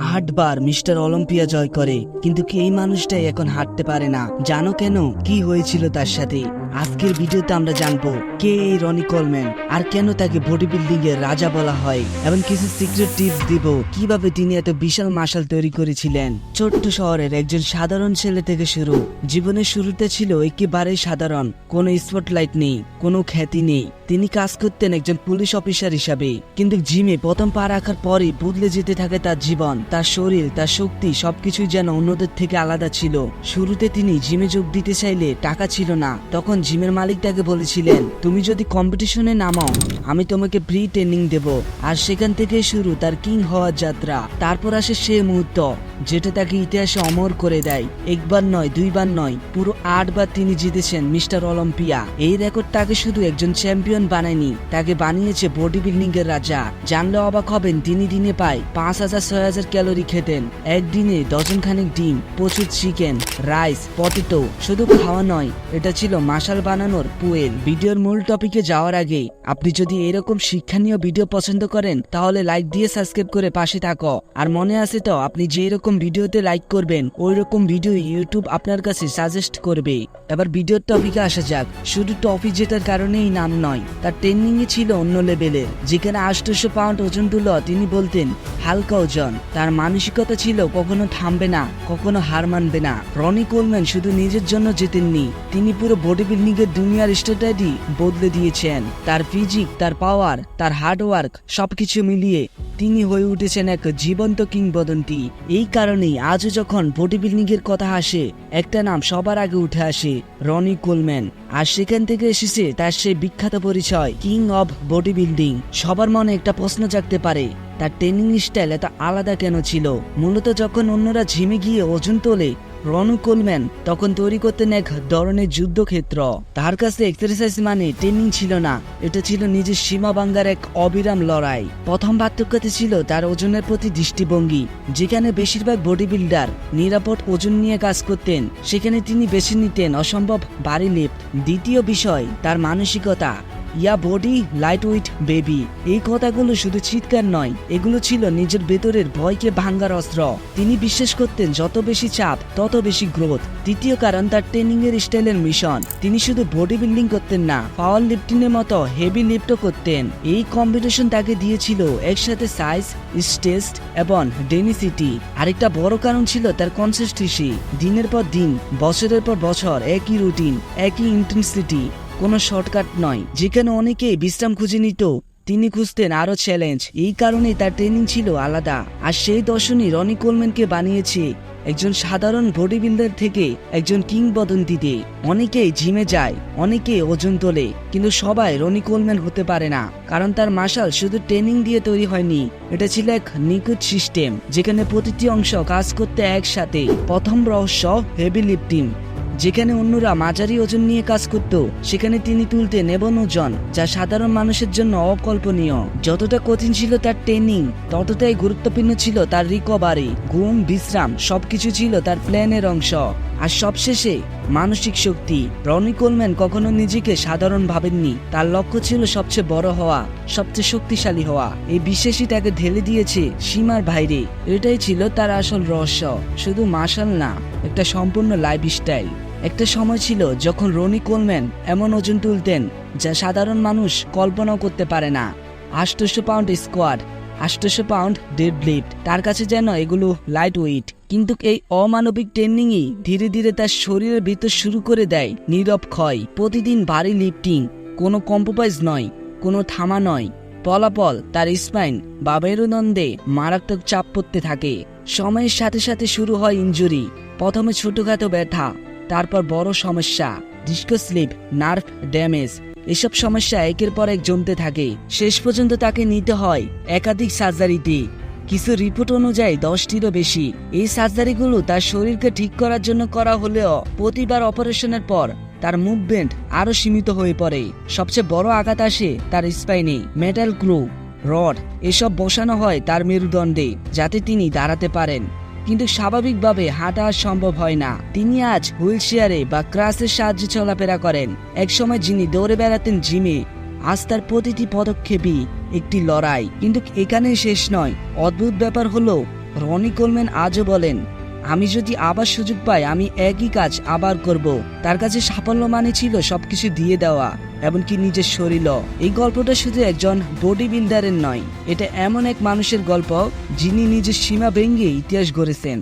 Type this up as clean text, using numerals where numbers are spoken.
8 বার mister Olympia জয় করে, কিন্তু এই মানুষটাই এখন হাঁটতে পারে না। জানো কেন? কি হয়েছিল তার সাথে? আজকের ভিডিওতে আমরা জানবো কে এই রনি কোলম্যান, আর কেন তাকে বডি বিল্ডিং এর রাজা বলা হয়, এবং কিছু সিক্রেট টিপস দিব কিভাবে তিনি এত বিশাল মাশাল তৈরি করেছিলেন। ছোট্ট শহরের একজন সাধারণ ছেলে থেকে শুরু। জীবনের শুরুতে ছিল একেবারেই সাধারণ, কোনো স্পটলাইট নেই, কোনো খ্যাতি নেই। তিনি কাজ করতেন একজন পুলিশ অফিসার হিসাবে, কিন্তু জিমে প্রথম পা রাখার পরই বদলে যেতে থাকে তার জীবন। তার শরীর, তার শক্তি সবকিছুই যেন অন্যদের থেকে আলাদা ছিল। শুরুতে তিনি জিমে যোগ দিতে চাইলে টাকা ছিল না। তখন জিমের মালিক তাকে বলেছিলেন, তুমি যদি কম্পিটিশনে নামো আমি তোমাকে ফ্রি ট্রেনিং দেব। আর সেখান থেকে শুরু তার কিং হওয়ার যাত্রা। তারপর আসে সে মুহূর্ত যেটা তাকে ইতিহাসে অমর করে দেয়। একবার নয়, দুইবার নয়, পুরো 8 বার তিনি জিতেছেন মিস্টার অলিম্পিয়া। এই রেকর্ড তাকে শুধু একজন চ্যাম্পিয়ন বানায়নি, তাকে বানিয়েছে বডি বিল্ডিং এর রাজা। জানলে অবাক হবেন, তিনি দিনে পায় 5000-6000 ক্যালোরি খেতেন। একদিনে ডজন খানেক ডিম, প্রচুর চিকেন, রাইস, পটেটো। শুধু খাওয়া নয়, এটা ছিল মাশাল বানানোর পুয়েল। ভিডিওর মূল টপিকে যাওয়ার আগে আপনি যদি এরকম শিক্ষণীয় ভিডিও পছন্দ করেন তাহলে লাইক দিয়ে সাবস্ক্রাইব করে পাশে থাকো। আর মনে আছে তো, আপনি যে এরকম ভিডিওতে লাইক করবেন ওই রকম ভিডিও ইউটিউব আপনার কাছে সাজেস্ট করবে। এবার ভিডিওর টপিকে আসা যাক। শুধু টপি জেতার কারণেই নাম নয়, তার ট্রেনিং এ ছিল অন্য লেভেলের। যেখানে 800 পাউন্ড ওজন তুলো তিনি বলতেন হালকা ওজন। তার মানসিকতা ছিল কখনো থামবে না, কখনো হার মানবে না। রনি কোলম্যান শুধু নিজের জন্য জেতেননি, তিনি পুরো বডি বিল্ডিং এর দুনিয়ার স্ট্র্যাটেজি বদলে দিয়েছেন। তার ফিজিক, তার পাওয়ার, তার হার্ডওয়ার্ক সবকিছু মিলিয়ে তিনি হয়ে উঠেছেন এক জীবন্ত কিংবদন্তি। এই কারণেই আজও যখন বডি বিল্ডিং এর কথা আসে একটা নাম সবার আগে উঠে আসে, রনি কোলম্যান। আর সেখান থেকে এসেছে তার সেই বিখ্যাত পরিচয়, কিং অব বডি বিল্ডিং। সবার মনে একটা প্রশ্ন জাগতে পারে, তার ট্রেনিং স্টাইল এত আলাদা কেন ছিল? মূলত যখন অন্যরা জিমে গিয়ে ওজন তোলে, রনি কোলম্যান তখন তৈরি করতেন এক ধরনের যুদ্ধক্ষেত্র। তার কাছে এক্সারসাইজ মানে ট্রেনিং ছিল না, এটা ছিল নিজের সীমা ভাঙার এক অবিরাম লড়াই। প্রথম পার্থক্যতে ছিল তার ওজনের প্রতি দৃষ্টিভঙ্গি। যেখানে বেশিরভাগ বডি বিল্ডার নিরাপদ ওজন নিয়ে কাজ করতেন, সেখানে তিনি বেছে নিতেন অসম্ভব ভারী লিফট। দ্বিতীয় বিষয় তার মানসিকতা। ইয়া বডি লাইট ওয়েট বেবি, এই কথাগুলো শুধু চিৎকার নয়, এগুলো ছিল নিজের ভেতরের ভয়কে ভাঙ্গার অস্ত্র। তিনি বিশ্বাস করতেন যত বেশি চাপ তত বেশি গ্রোথ। তৃতীয় কারণ তার ট্রেনিং এর স্টাইলের মিশন। তিনি শুধু বডি বিল্ডিং করতেন না, পাওয়ার লিফটিং এর মতো হেভি লিফটও করতেন। এই কম্বিনেশন তাকে দিয়েছিল একসাথে সাইজ, স্টেজ এবং ডেনিসিটি। আরেকটা বড় কারণ ছিল তার কনসিস্টেন্সি। দিনের পর দিন, বছরের পর বছর একই রুটিন, একই ইন্টেন্সিটি, কোনো শর্টকাট নয়। যেখানে অনেকেই বিশ্রাম খুঁজে নিত, তিনি খুঁজতেন আরো চ্যালেঞ্জ। এই কারণেই তার ট্রেনিং ছিল আলাদা। আর সেই দর্শনই রনি কোলম্যানকে বানিয়েছে একজন সাধারণ বডি বিল্ডার থেকে একজন কিংবদন্তিতে। অনেকেই জিমে যায়, অনেকে ওজন তোলে, কিন্তু সবাই রনি কোলম্যান হতে পারে না। কারণ তার মাশাল শুধু ট্রেনিং দিয়ে তৈরি হয়নি, এটা ছিল এক নিখুঁত সিস্টেম যেখানে প্রতিটি অংশ কাজ করতে একসাথে। প্রথম রহস্য হেভি লিফটিং। যেখানে অন্যরা মাঝারি ওজন নিয়ে কাজ করত, সেখানে তিনি তুলতেন এমন ওজন যা সাধারণ মানুষের জন্য অকল্পনীয়। যতটা কঠিন ছিল তার ট্রেনিং, ততটাই গুরুত্বপূর্ণ ছিল তার রিকভারি। ঘুম, বিশ্রাম সবকিছু ছিল তার প্ল্যানের অংশ। আর সবশেষে মানসিক শক্তি। রনি কোলম্যান কখনো নিজেকে সাধারণ ভাবেননি। তার লক্ষ্য ছিল সবচেয়ে বড় হওয়া, সবচেয়ে শক্তিশালী হওয়া। এই বিশ্বাসই তাকে ঢেলে দিয়েছে সীমার বাইরে। এটাই ছিল তার আসল রহস্য, শুধু মাশাল না, একটা সম্পূর্ণ লাইফস্টাইল। একটা সময় ছিল যখন রনি কোলম্যান এমন ওজন তুলতেন যা সাধারণ মানুষ কল্পনাও করতে পারে না। 800 পাউন্ড স্কোয়াড, 800 পাউন্ড ডেডলিফট, তার কাছে যেন এগুলো লাইট ওয়েট। কিন্তু এই অমানবিক ট্রেনিংই ধীরে ধীরে তার শরীরের ভিতর শুরু করে দেয় নীরব ক্ষয়। প্রতিদিন ভারী লিফটিং, কোনো কম্প্রোমাইজ নয়, কোনো থামা নয়। ফলাফল তার স্পাইন বা মেরুদণ্ডে মারাত্মক চাপ পড়তে থাকে। সময়ের সাথে সাথে শুরু হয় ইনজুরি। প্রথমে ছোটখাটো ব্যথা, তারপর বড় সমস্যা, ডিস্ক স্লিপ, নার্ভ ড্যামেজ। এসব সমস্যা একের পর এক জমতে থাকে। শেষ পর্যন্ত তাকে নিতে হয় একাধিক সার্জারিতে, কিছু রিপোর্ট অনুযায়ী 10টিরও বেশি। এই সার্জারিগুলো তার শরীরকে ঠিক করার জন্য করা হলেও প্রতিবার অপারেশনের পর তার মুভমেন্ট আরো সীমিত হয়ে পড়ে। সবচেয়ে বড় আঘাত আসে তার স্পাইনে। মেটাল ক্লু, রড এসব বসানো হয় তার মেরুদণ্ডে যাতে তিনি দাঁড়াতে পারেন, কিন্তু স্বাভাবিকভাবে হাঁটা সম্ভব হয় না। তিনি আজ হুইল চেয়ারে বা ক্রাসের সাহায্যে চলাফেরা করেন। একসময় যিনি দৌড়ে বেড়াতেন জিমে, আজ তার প্রতিটি পদক্ষেপই একটি লড়াই। কিন্তু এখানে শেষ নয়। অদ্ভুত ব্যাপার হলো রনি কোলম্যান আজও বলেন, আমি যদি আবার সুযোগ পাই আমি একই কাজ আবার করব। তার কাছে সাফল্য মানে ছিল সবকিছু দিয়ে দেওয়া, এমনকি নিজের শরীরও। এই গল্পটা শুধু একজন বডি বিল্ডারের নয়, এটা এমন এক মানুষের গল্প যিনি নিজের সীমা ভেঙে ইতিহাস গড়েছেন।